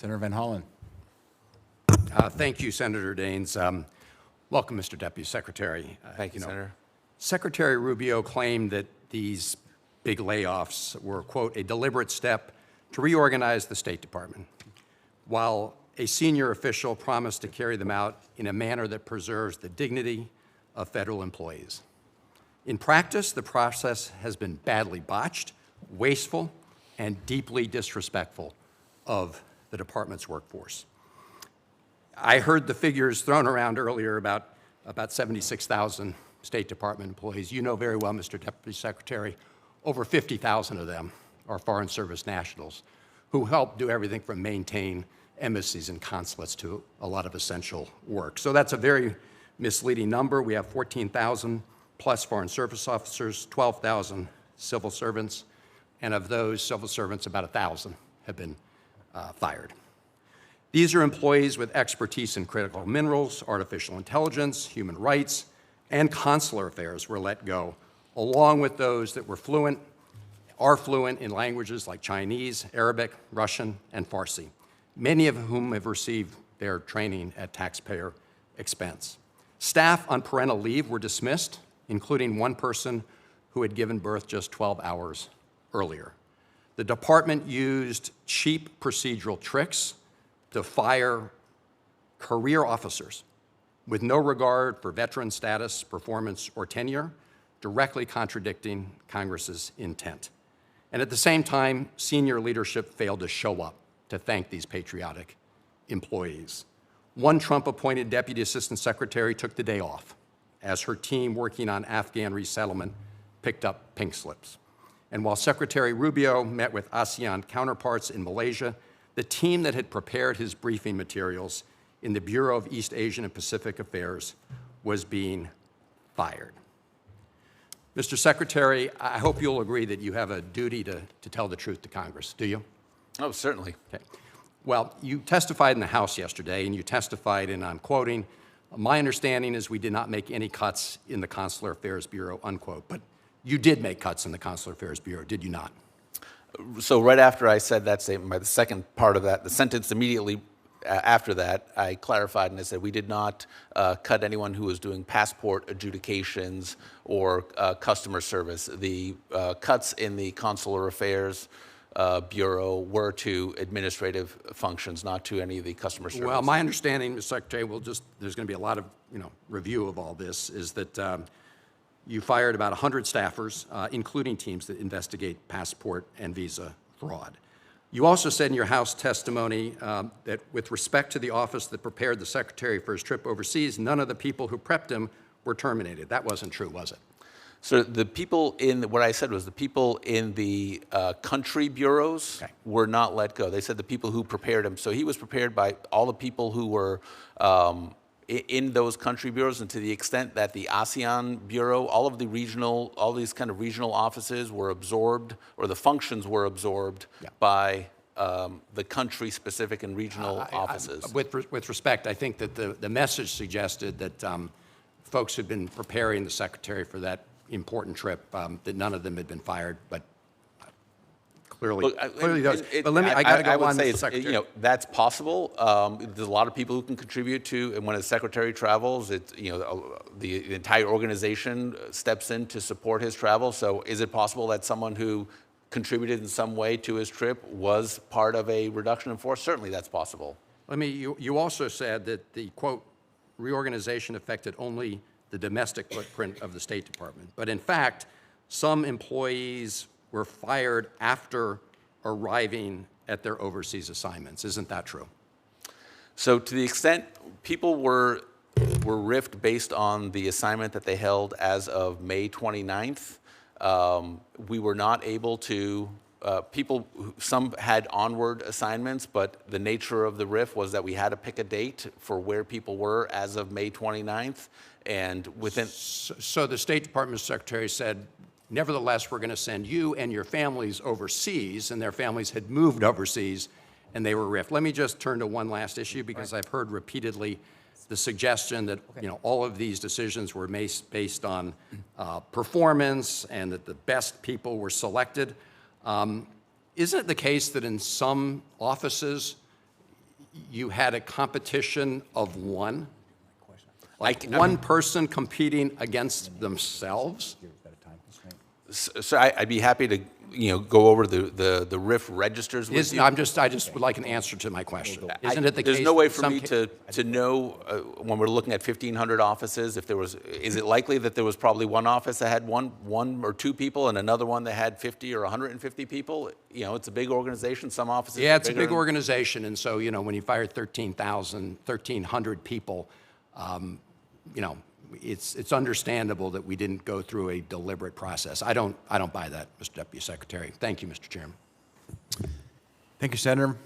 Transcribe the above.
Senator Van Hollen. Thank you, Senator Daines. Welcome, Mr. Deputy Secretary. Thank you, Senator. Secretary Rubio claimed that these big layoffs were, quote, a deliberate step to reorganize the State Department, while a senior official promised to carry them out in a manner that preserves the dignity of federal employees. In practice, the process has been badly botched, wasteful, and deeply disrespectful of the department's workforce. I heard the figures thrown around earlier about 76,000 State Department employees. You know very well, Mr. Deputy Secretary, over 50,000 of them are Foreign Service nationals who help do everything from maintain embassies and consulates to a lot of essential work. So that's a very misleading number. We have 14,000 plus Foreign Service officers, 12,000 civil servants, and of those civil servants, about 1,000 have been fired. These are employees with expertise in critical minerals, artificial intelligence, human rights, and consular affairs were let go, along with those that are fluent in languages like Chinese, Arabic, Russian, and Farsi, many of whom have received their training at taxpayer expense. Staff on parental leave were dismissed, including one person who had given birth just 12 hours earlier. The department used cheap procedural tricks to fire career officers with no regard for veteran status, performance, or tenure, directly contradicting Congress's intent. And at the same time, senior leadership failed to show up to thank these patriotic employees. One Trump-appointed Deputy Assistant Secretary took the day off as her team working on Afghan resettlement picked up pink slips. And while Secretary Rubio met with ASEAN counterparts in Malaysia, the team that had prepared his briefing materials in the Bureau of East Asian and Pacific Affairs was being fired. Mr. Secretary, I hope you'll agree that you have a duty to tell the truth to Congress, do you? Oh, certainly. Okay. Well, you testified in the House yesterday, and you testified, and I'm quoting, "My understanding is we did not make any cuts in the Consular Affairs Bureau," unquote. But you did make cuts in the Consular Affairs Bureau, did you not? So right after I said that statement, by the second part of that, the sentence immediately after that, I clarified and I said we did not cut anyone who was doing passport adjudications or customer service. The cuts in the Consular Affairs Bureau were to administrative functions, not to any of the customer service. Well, my understanding, Mr. Secretary, there's going to be a lot of review of all this, is that you fired about 100 staffers, including teams that investigate passport and visa fraud. You also said in your House testimony that with respect to the office that prepared the Secretary for his trip overseas, none of the people who prepped him were terminated. That wasn't true, was it? So the people what I said was the people in the country bureaus were not let go. They said the people who prepared him. So he was prepared by all the people who were in those country bureaus, and to the extent that the ASEAN Bureau, all these kind of regional offices were absorbed, or the functions were absorbed by the country-specific and regional offices. With respect, I think that the message suggested that folks who'd been preparing the Secretary for that important trip, that none of them had been fired, but clearly those. But let me, I got to go on, Mr. Secretary. That's possible. There's a lot of people who can contribute to, and when a secretary travels, the entire organization steps in to support his travel. So is it possible that someone who contributed in some way to his trip was part of a reduction in force? Certainly that's possible. You also said that the, quote, reorganization affected only the domestic footprint of the State Department. But in fact, some employees were fired after arriving at their overseas assignments. Isn't that true? So to the extent people were riffed based on the assignment that they held as of May 29th, we were not able to, some had onward assignments, but the nature of the riff was that we had to pick a date for where people were as of May 29th. And within. So the State Department Secretary said, nevertheless, we're going to send you and your families overseas, and their families had moved overseas, and they were riffed. Let me just turn to one last issue, because I've heard repeatedly the suggestion that all of these decisions were based on performance and that the best people were selected. Isn't it the case that in some offices you had a competition of one? Like I one mean- person competing against themselves? So I'd be happy to, go over the RIF registers with you. I just would like an answer to my question. Isn't it the case? There's no way that for some me to know when we're looking at 1,500 offices if is it likely that there was probably one office that had one or two people and another one that had 50 or 150 people? It's a big organization. Some offices. Yeah, are it's a bigger. big organization, and so, when you fire 1,300 people, it's understandable that we didn't go through a deliberate process. I don't buy that, Mr. Deputy Secretary. Thank you, Mr. Chairman. Thank you, Senator.